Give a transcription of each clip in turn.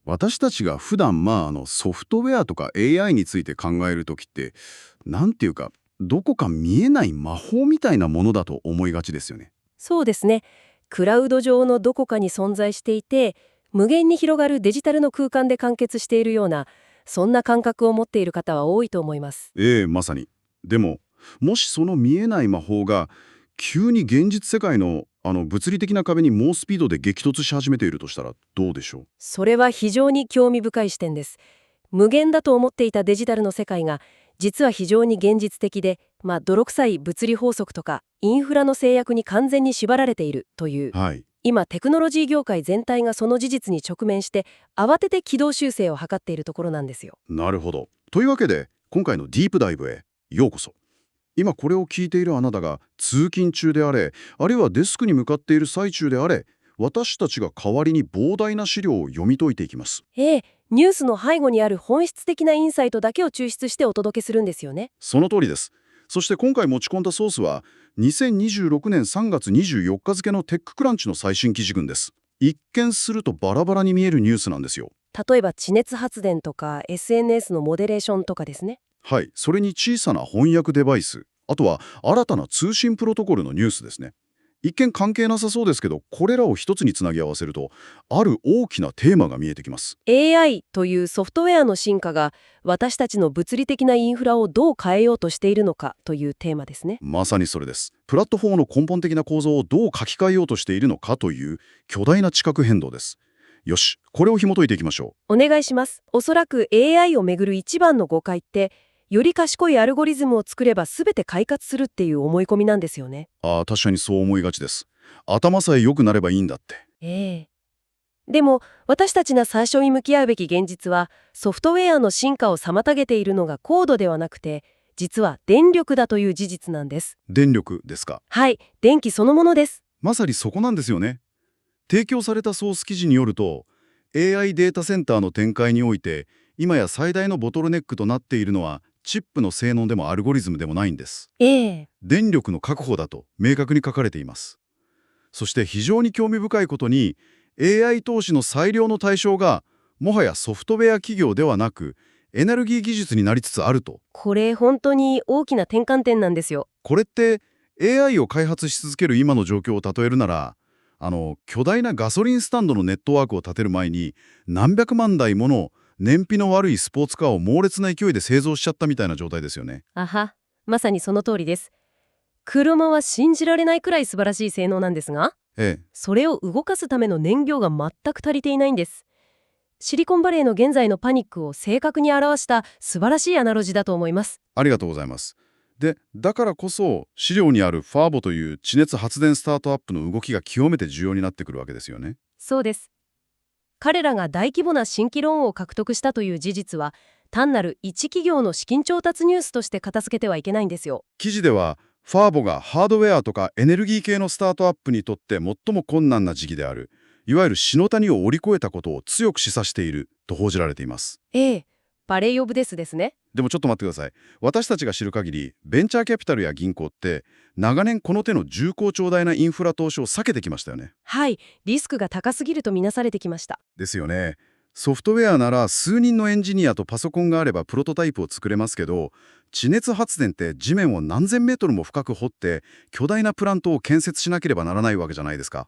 私たちが普段ソフトウェアとか AI について考えるときって、なんていうか、どこか見えない魔法みたいなものだと思いがちですよね。そうですね。クラウド上のどこかに存在していて、無限に広がるデジタルの空間で完結しているような、そんな感覚を持っている方は多いと思います。ええ、まさに。でも、もしその見えない魔法が、急に現実世界の物理的な壁に猛スピードで激突し始めているとしたらどうでしょう？それは非常に興味深い視点です。無限だと思っていたデジタルの世界が、実は非常に現実的で、泥臭い物理法則とかインフラの制約に完全に縛られているという。はい。今テクノロジー業界全体がその事実に直面して慌てて軌道修正を図っているところなんですよ。なるほど。というわけで、今回のディープダイブへようこそ。今これを聞いているあなたが通勤中であれ、あるいはデスクに向かっている最中であれ、私たちが代わりに膨大な資料を読み解いていきます。ニュースの背後にある本質的なインサイトだけを抽出してお届けするんですよね。その通りです。そして今回持ち込んだソースは、2026年3月24日付のテッククランチの最新記事群です。一見するとバラバラに見えるニュースなんですよ。例えば地熱発電とか SNS のモデレーションとかですね。はい、それに小さな翻訳デバイス、あとは新たな通信プロトコルのニュースですね。一見関係なさそうですけど、これらを一つにつなぎ合わせると、ある大きなテーマが見えてきます。AI というソフトウェアの進化が私たちの物理的なインフラをどう変えようとしているのかというテーマですね。まさにそれです。プラットフォームの根本的な構造をどう書き換えようとしているのかという巨大な地殻変動です。よし、これを紐解いていきましょお願いします。おそらく AI をめぐる一番の誤解って、より賢いアルゴリズムを作れば全て快活するっていう思い込みなんですよね。う。確かにそう思いがちです。頭さえ良くなればいいんだって。ええでも私たちが最初に向き合うべき現実は、ソフトウェアの進化を妨げているのがコードではなくて、実は電力だという事実なんです。電力ですか。はい、電気そのものです。まさにそこなんですよね。提供されたソース記事によると、AI データセンターの展開において、今や最大のボトルネックとなっているのは、チップの性能でもアルゴリズムでもないんです。ええ電力の確保だと明確に書かれています。そして非常に興味深いことに、AI 投資の最良の対象が、もはやソフトウェア企業ではなく、エネルギー技術になりつつあると。これ本当に大きな転換点なんですよ。これって AI を開発し続ける今の状況を例えるなら、巨大なガソリンスタンドのネットワークを建てる前に、何百万台もの燃費の悪いスポーツカーを猛烈な勢いで製造しちゃったみたいな状態ですよね。あは、まさにその通りです。車は信じられないくらい素晴らしい性能なんですが、ええ。それを動かすための燃料が全く足りていないんです。シリコンバレーの現在のパニックを正確に表した素晴らしいアナロジーだと思います。ありがとうございます。で、だからこそ、資料にあるファーボという地熱発電スタートアップの動きが極めて重要になってくるわけですよね。そうです。彼らが大規模な新規ローンを獲得したという事実は、単なる一企業の資金調達ニュースとして片付けてはいけないんですよ。記事では、ファーボがハードウェアとかエネルギー系のスタートアップにとって最も困難な時期である、いわゆる死の谷を織り越えたことを強く示唆していると報じられています。ええ、バレー・オブ・デスですね。でもちょっと待ってください。私たちが知る限り、ベンチャーキャピタルや銀行って、長年この手の重厚長大なインフラ投資を避けてきましたよね。はい、リスクが高すぎるとみなされてきました。ですよね。ソフトウェアなら数人のエンジニアとパソコンがあればプロトタイプを作れますけど、地熱発電って地面を何千メートルも深く掘って巨大なプラントを建設しなければならないわけじゃないですか。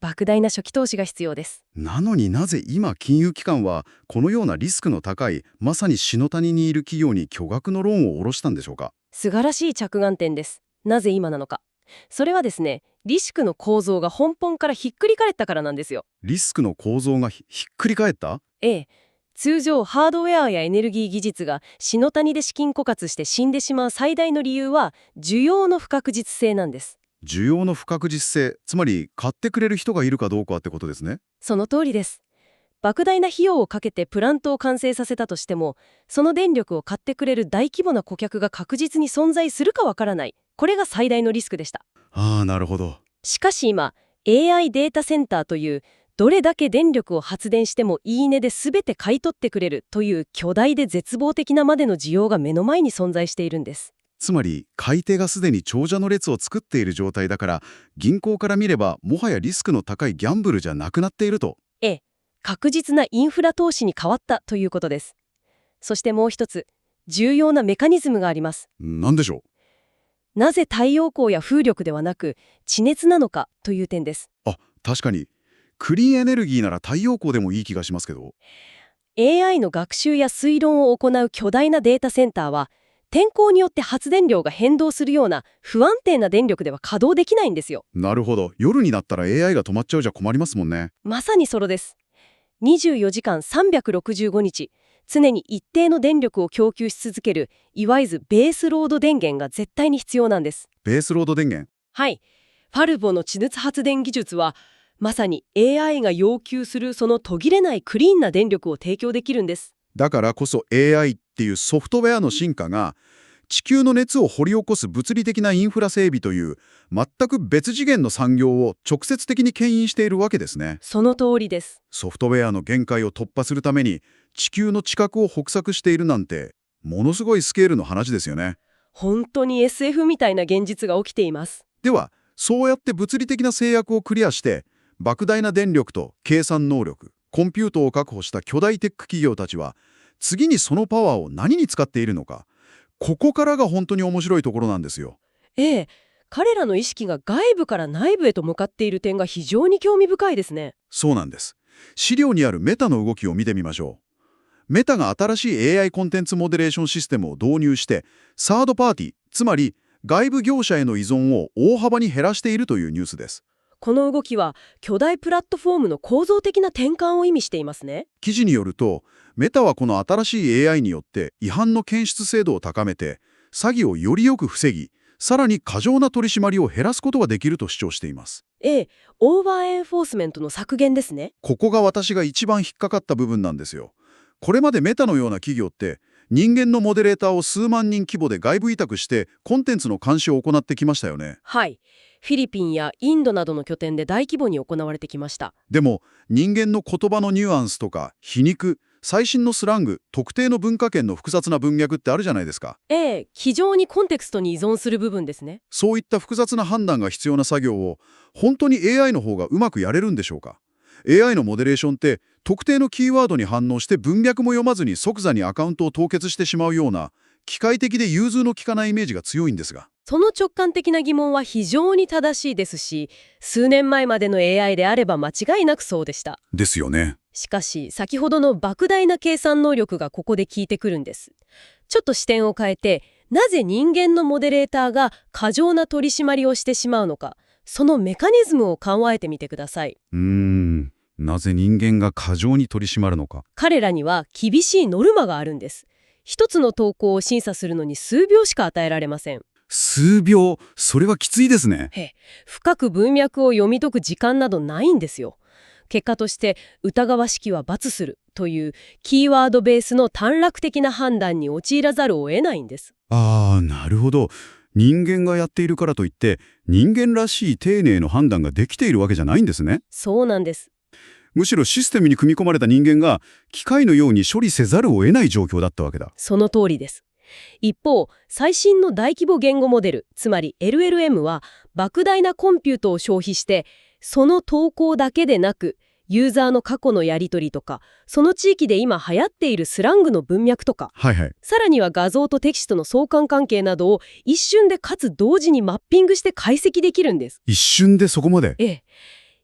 莫大な初期投資が必要です。なのになぜ今金融機関はこのようなリスクの高いまさに死の谷にいる企業に巨額のローンを下ろしたんでしょうか？素晴らしい着眼点です。なぜ今なのか。それはですね、リスクの構造が根本からひっくり返ったからなんですよ。リスクの構造がひっくり返った？ええ。通常ハードウェアやエネルギー技術が死の谷で資金枯渇して死んでしまう最大の理由は需要の不確実性なんです。需要の不確実性、つまり買ってくれる人がいるかどうかってことですね。その通りです。莫大な費用をかけてプラントを完成させたとしても、その電力を買ってくれる大規模な顧客が確実に存在するかわからない。これが最大のリスクでした。なるほど。しかし今、AI データセンターという、どれだけ電力を発電してもいいねで全て買い取ってくれるという巨大で絶望的なまでの需要が目の前に存在しているんです。つまり、買い手がすでに長者の列を作っている状態だから、銀行から見ればもはやリスクの高いギャンブルじゃなくなっていると。ええ、確実なインフラ投資に変わったということです。そしてもう一つ、重要なメカニズムがあります。何でしょなぜ太陽光や風力ではなく地熱なのかという点です。う。確かに。クリーンエネルギーなら太陽光でもいい気がしますけど。AI の学習や推論を行う巨大なデータセンターは、天候によって発電量が変動するような不安定な電力では稼働できないんですよ。なるほど。夜になったら AI が止まっちゃうじゃ困りますもんね。まさにそれです。24時間365日、常に一定の電力を供給し続ける、いわゆるベースロード電源が絶対に必要なんです。ベースロード電源。はい。ファルボの地熱発電技術は、まさに AI が要求するその途切れないクリーンな電力を提供できるんです。だからこそ AI っていうソフトウェアの進化が地球の熱を掘り起こす物理的なインフラ整備という全く別次元の産業を直接的に牽引しているわけですね。その通りです。ソフトウェアの限界を突破するために地球の地殻を掘削しているなんてものすごいスケールの話ですよね。本当に SF みたいな現実が起きています。ではそうやって物理的な制約をクリアして莫大な電力と計算能力、コンピュートを確保した巨大テック企業たちは次にそのパワーを何に使っているのか、ここからが本当に面白いところなんですよ。ええ、彼らの意識が外部から内部へと向かっている点が非常に興味深いですね。そうなんです。資料にあるメタの動きを見てみましょう。メタが新しい AI コンテンツモデレーションシステムを導入して、サードパーティー、つまり外部業者への依存を大幅に減らしているというニュースです。この動きは巨大プラットフォームの構造的な転換を意味していますね。記事によると、メタはこの新しい AI によって違反の検出精度を高めて、詐欺をよりよく防ぎ、さらに過剰な取り締まりを減らすことができると主張しています。ええ、オーバーエンフォースメントの削減ですね。ここが私が一番引っかかった部分なんですよ。これまでメタのような企業って人間のモデレーターを数万人規模で外部委託してコンテンツの監視を行ってきましたよね。はい。フィリピンやインドなどの拠点で大規模に行われてきました。でも人間の言葉のニュアンスとか皮肉、最新のスラング、特定の文化圏の複雑な文脈ってあるじゃないですか。ええ、非常にコンテクストに依存する部分ですね。そういった複雑な判断が必要な作業を本当に AI の方がうまくやれるんでしょうか。 AI のモデレーションって特定のキーワードに反応して文脈も読まずに即座にアカウントを凍結してしまうような機械的で融通の利かないイメージが強いんですが。その直感的な疑問は非常に正しいですし、数年前までの AI であれば間違いなくそうでした。ですよね。しかし、先ほどの莫大な計算能力がここで効いてくるんです。ちょっと視点を変えて、なぜ人間のモデレーターが過剰な取り締まりをしてしまうのか、そのメカニズムを考えてみてください。なぜ人間が過剰に取り締まるのか。彼らには厳しいノルマがあるんです。一つの投稿を審査するのに数秒しか与えられません。数秒、それはきついですね。深く文脈を読み解く時間などないんですよ。結果として疑わしきは罰するというキーワードベースの短絡的な判断に陥らざるを得ないんです。なるほど。人間がやっているからといって人間らしい丁寧の判断ができているわけじゃないんですね。そうなんです。むしろシステムに組み込まれた人間が機械のように処理せざるを得ない状況だったわけだ。その通りです。一方、最新の大規模言語モデル、つまり LLM は莫大なコンピュートを消費して、その投稿だけでなく、ユーザーの過去のやり取りとか、その地域で今流行っているスラングの文脈とか、さらには画像とテキストの相関関係などを一瞬でかつ同時にマッピングして解析できるんです。一瞬でそこまで。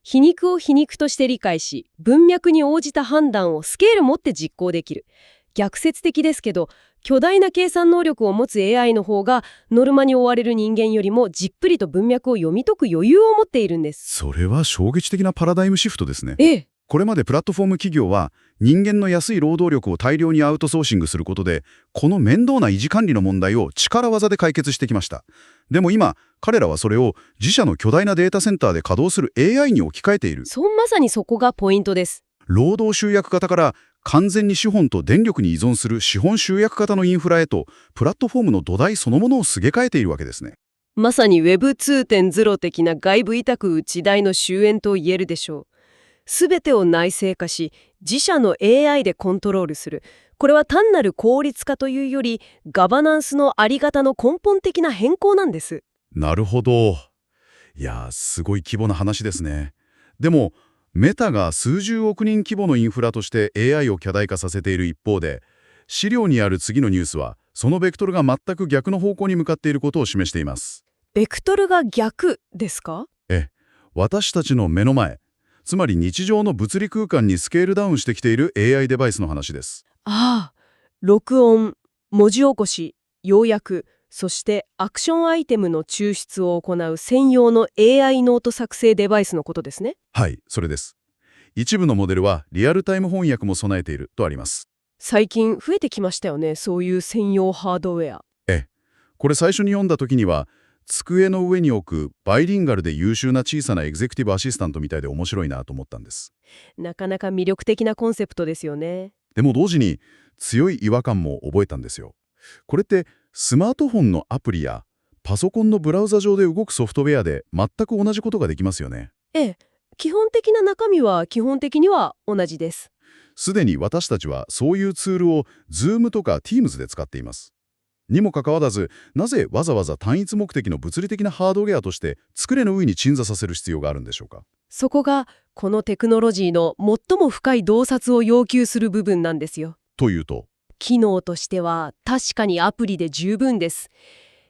皮肉を皮肉として理解し、文脈に応じた判断をスケール持って実行できる。逆説的ですけど、巨大な計算能力を持つ AI の方がノルマに追われる人間よりもじっくりと文脈を読み解く余裕を持っているんです。それは衝撃的なパラダイムシフトですね。これまでプラットフォーム企業は人間の安い労働力を大量にアウトソーシングすることでこの面倒な維持管理の問題を力技で解決してきました。でも今彼らはそれを自社の巨大なデータセンターで稼働する AI に置き換えている。まさにそこがポイントです。労働集約型から完全に資本と電力に依存する資本集約型のインフラへとプラットフォームの土台そのものをすげ替えているわけですね。まさに Web2.0 的な外部委託内大の終焉と言えるでしょう。すべてを内製化し、自社の AI でコントロールする。これは単なる効率化というより、ガバナンスのあり方の根本的な変更なんです。なるほど。いや、すごい規模な話ですね。でも、メタが数十億人規模のインフラとして AI を巨大化させている一方で、資料にある次のニュースは、そのベクトルが全く逆の方向に向かっていることを示しています。ベクトルが逆ですか？私たちの目の前、つまり日常の物理空間にスケールダウンしてきている AI デバイスの話です。ああ、録音、文字起こし、要約、そしてアクションアイテムの抽出を行う専用の AI ノート作成デバイスのことですね。はい、それです。一部のモデルはリアルタイム翻訳も備えているとあります。最近増えてきましたよね、そういう専用ハードウェア。これ最初に読んだ時には、机の上に置くバイリンガルで優秀な小さなエグゼクティブアシスタントみたいで面白いなと思ったんです。なかなか魅力的なコンセプトですよね。でも同時に強い違和感も覚えたんですよ。これってスマートフォンのアプリやパソコンのブラウザ上で動くソフトウェアで全く同じことができますよね。基本的な中身は基本的には同じです。すでに私たちはそういうツールを Zoom とか Teams で使っています。にもかかわらず、なぜわざわざ単一目的の物理的なハードウェアとして机の上に鎮座させる必要があるんでしょうか。そこがこのテクノロジーの最も深い洞察を要求する部分なんですよ。というと、機能としては確かにアプリで十分です。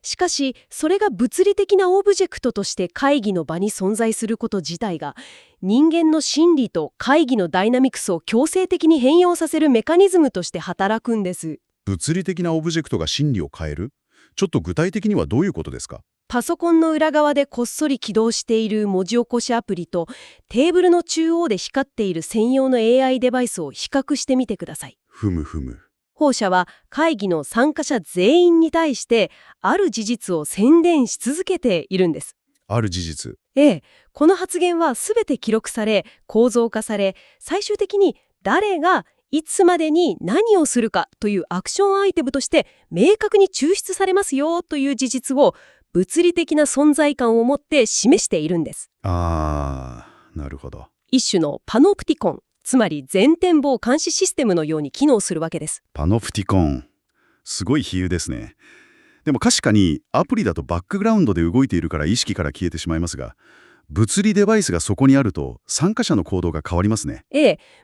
しかし、それが物理的なオブジェクトとして会議の場に存在すること自体が、人間の心理と会議のダイナミクスを強制的に変容させるメカニズムとして働くんです。物理的なオブジェクトが心理を変える？ちょっと具体的にはどういうことですか？パソコンの裏側でこっそり起動している文字起こしアプリと、テーブルの中央で光っている専用の AI デバイスを比較してみてください。ふむふむ。後者は会議の参加者全員に対してある事実を宣伝し続けているんです。ある事実。この発言はすべて記録され、構造化され、最終的に誰がいつまでに何をするかというアクションアイテムとして明確に抽出されますよという事実を物理的な存在感を持って示しているんです。なるほど。一種のパノプティコン、つまり全展望監視システムのように機能するわけです。パノプティコン。すごい比喩ですね。でも確かにアプリだとバックグラウンドで動いているから意識から消えてしまいますが、物理デバイスがそこにあると参加者の行動が変わりますね。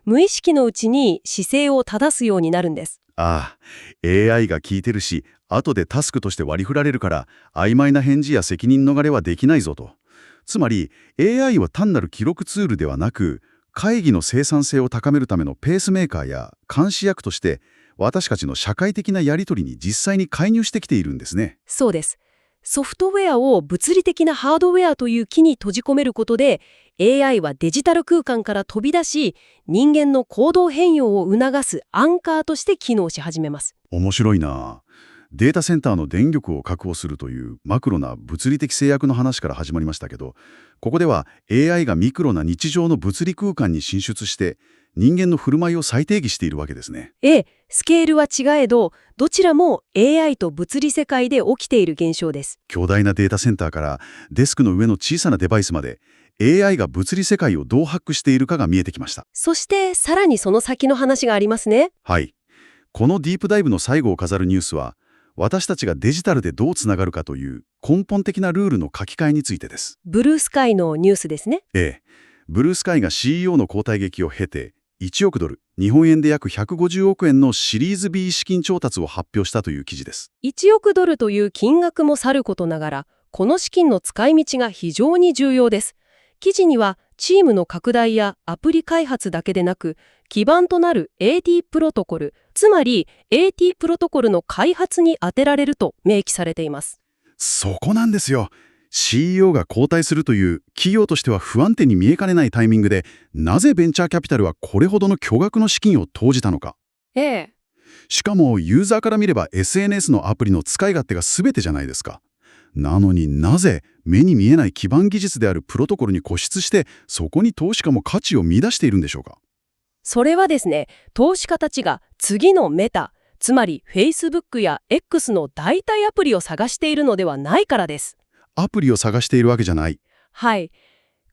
無意識のうちに姿勢を正すようになるんです。AI が聞いてるし、後でタスクとして割り振られるから、曖昧な返事や責任逃れはできないぞと。つまり、AI は単なる記録ツールではなく、会議の生産性を高めるためのペースメーカーや監視役として、私たちの社会的なやり取りに実際に介入してきているんですね。そうです。ソフトウェアを物理的なハードウェアという木に閉じ込めることで、AI はデジタル空間から飛び出し、人間の行動変容を促すアンカーとして機能し始めます。面白いな。データセンターの電力を確保するというマクロな物理的制約の話から始まりましたけど、ここでは AI がミクロな日常の物理空間に進出して、人間の振る舞いを再定義しているわけですね。スケールは違えど、どちらも AI と物理世界で起きている現象です。巨大なデータセンターからデスクの上の小さなデバイスまで AI が物理世界をどうハックしているかが見えてきました。そしてさらにその先の話がありますね。はい。このディープダイブの最後を飾るニュースは、私たちがデジタルでどうつながるかという根本的なルールの書き換えについてです。ブルースカイのニュースですね。ブルースカイが CEO の交代劇を経て、1億ドル、日本円で約150億円のシリーズ B 資金調達を発表したという記事です。1億ドルという金額もさることながら、この資金の使い道が非常に重要です。記事には、チームの拡大やアプリ開発だけでなく、基盤となる AT プロトコル、つまり AT プロトコルの開発に充てられると明記されています。そこなんですよ。CEO が交代するという企業としては不安定に見えかねないタイミングで、なぜベンチャーキャピタルはこれほどの巨額の資金を投じたのか。しかもユーザーから見れば SNS のアプリの使い勝手が全てじゃないですか。なのになぜ目に見えない基盤技術であるプロトコルに固執して、そこに投資家も価値を見出しているんでしょうか。それはですね、投資家たちが次のメタ、つまり Facebook や X の代替アプリを探しているのではないからです。アプリを探しているわけじゃない。はい。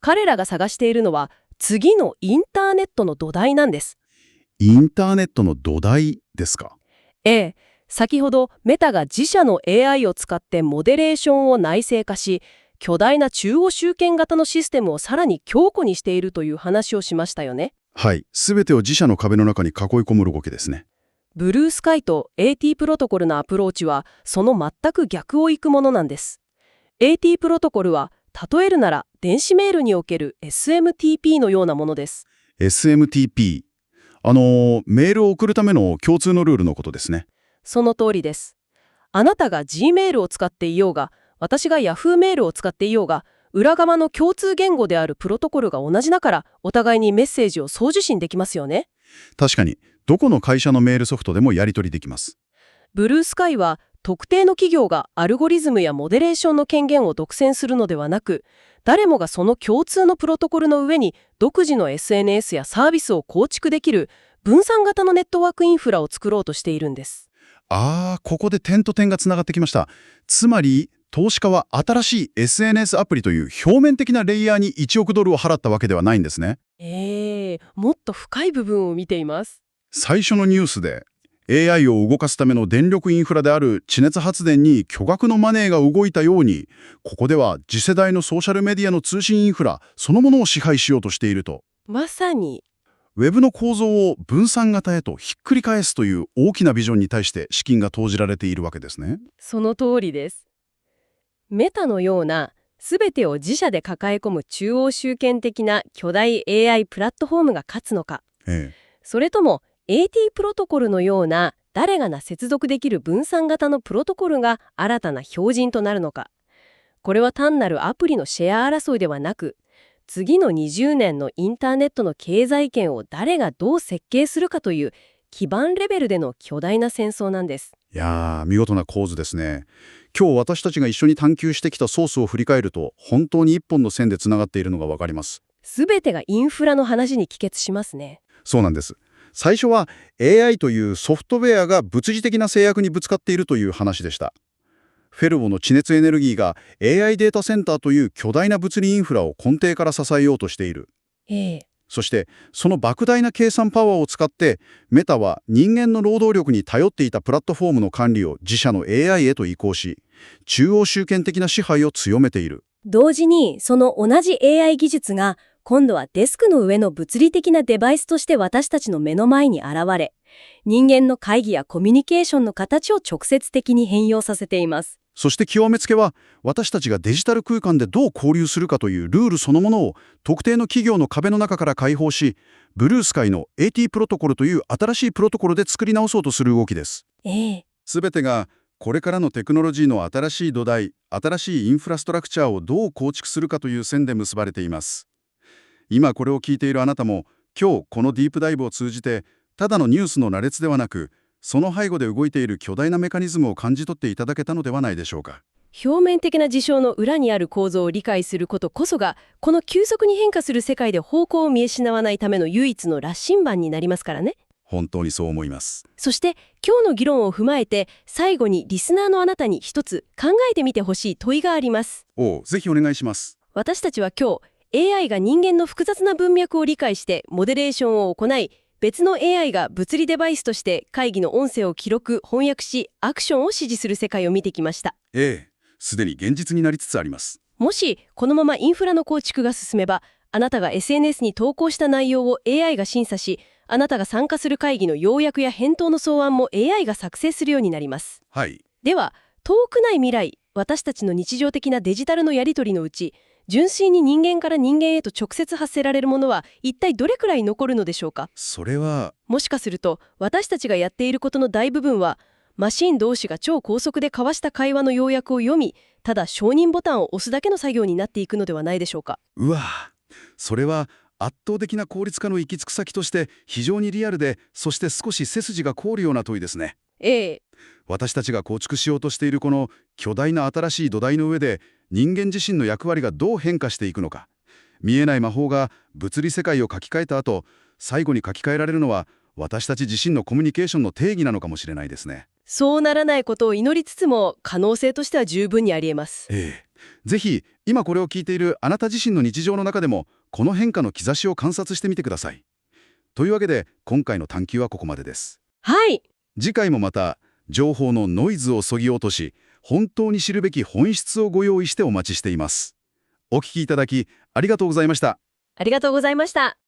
彼らが探しているのは次のインターネットの土台なんです。インターネットの土台ですか。先ほどメタが自社の AI を使ってモデレーションを内製化し、巨大な中央集権型のシステムをさらに強固にしているという話をしましたよね。はい。すべてを自社の壁の中に囲い込む動きですね。ブルースカイと AT プロトコルのアプローチはその全く逆を行くものなんです。AT プロトコルは例えるなら電子メールにおける SMTP のようなものです。SMTP。メールを送るための共通のルールのことですね。その通りです。あなたが Gmail を使っていようが、私が Yahoo メールを使っていようが、裏側の共通言語であるプロトコルが同じだから、お互いにメッセージを送受信できますよね。確かに、どこの会社のメールソフトでもやり取りできます。ブルースカイは、特定の企業がアルゴリズムやモデレーションの権限を独占するのではなく、誰もがその共通のプロトコルの上に独自の SNS やサービスを構築できる分散型のネットワークインフラを作ろうとしているんです。ここで点と点がつながってきました。つまり、投資家は新しい SNS アプリという表面的なレイヤーに1億ドルを払ったわけではないんですね。もっと深い部分を見ています。最初のニュースで AI を動かすための電力インフラである地熱発電に巨額のマネーが動いたように、ここでは次世代のソーシャルメディアの通信インフラそのものを支配しようとしていると。まさに。ウェブの構造を分散型へとひっくり返すという大きなビジョンに対して資金が投じられているわけですね。その通りです。メタのような全てを自社で抱え込む中央集権的な巨大 AI プラットフォームが勝つのか、それとも AT プロトコルのような誰がな接続できる分散型のプロトコルが新たな標準となるのか。これは単なるアプリのシェア争いではなく、次の20年のインターネットの経済圏を誰がどう設計するかという基盤レベルでの巨大な戦争なんです。いやー、見事な構図ですね。今日私たちが一緒に探求してきたソースを振り返ると、本当に一本の線でつながっているのがわかります。すべてがインフラの話に帰結しますね。そうなんです。最初は AI というソフトウェアが物理的な制約にぶつかっているという話でした。フェルボの地熱エネルギーが AI データセンターという巨大な物理インフラを根底から支えようとしている。そしてその莫大な計算パワーを使ってメタは人間の労働力に頼っていたプラットフォームの管理を自社の AI へと移行し、中央集権的な支配を強めている。同時にその同じ AI 技術が今度はデスクの上の物理的なデバイスとして私たちの目の前に現れ、人間の会議やコミュニケーションの形を直接的に変容させています。そして極めつけは、私たちがデジタル空間でどう交流するかというルールそのものを特定の企業の壁の中から解放し、ブルースカイの AT プロトコルという新しいプロトコルで作り直そうとする動きです。すべてがこれからのテクノロジーの新しい土台、新しいインフラストラクチャーをどう構築するかという線で結ばれています。今これを聞いているあなたも、今日このディープダイブを通じて、ただのニュースの羅列ではなく、その背後で動いている巨大なメカニズムを感じ取っていただけたのではないでしょうか。表面的な事象の裏にある構造を理解することこそが、この急速に変化する世界で方向を見失わないための唯一の羅針盤になりますからね。本当にそう思います。そして今日の議論を踏まえて、最後にリスナーのあなたに一つ考えてみてほしい問いがあります。ぜひお願いします。私たちは今日、AI が人間の複雑な文脈を理解してモデレーションを行い、別の AI が物理デバイスとして会議の音声を記録、翻訳し、アクションを指示する世界を見てきました。すでに現実になりつつあります。もしこのままインフラの構築が進めば、あなたが SNS に投稿した内容を AI が審査し、あなたが参加する会議の要約や返答の草案も AI が作成するようになります。では、遠くない未来、私たちの日常的なデジタルのやり取りのうち、純粋に人間から人間へと直接発せられるものは一体どれくらい残るのでしょうか。それはもしかすると私たちがやっていることの大部分はマシン同士が超高速で交わした会話の要約を読み、ただ承認ボタンを押すだけの作業になっていくのではないでしょうか。それは圧倒的な効率化の行き着く先として非常にリアルで、そして少し背筋が凍るような問いですね。私たちが構築しようとしているこの巨大な新しい土台の上で、人間自身の役割がどう変化していくのか。見えない魔法が物理世界を書き換えた後、最後に書き換えられるのは私たち自身のコミュニケーションの定義なのかもしれないですね。そうならないことを祈りつつも、可能性としては十分にあり得ます。ぜひ今これを聞いているあなた自身の日常の中でもこの変化の兆しを観察してみてください。というわけで今回の探求はここまでです。次回もまた情報のノイズを削ぎ落とし、本当に知るべき本質をご用意してお待ちしています。お聞きいただきありがとうございました。ありがとうございました。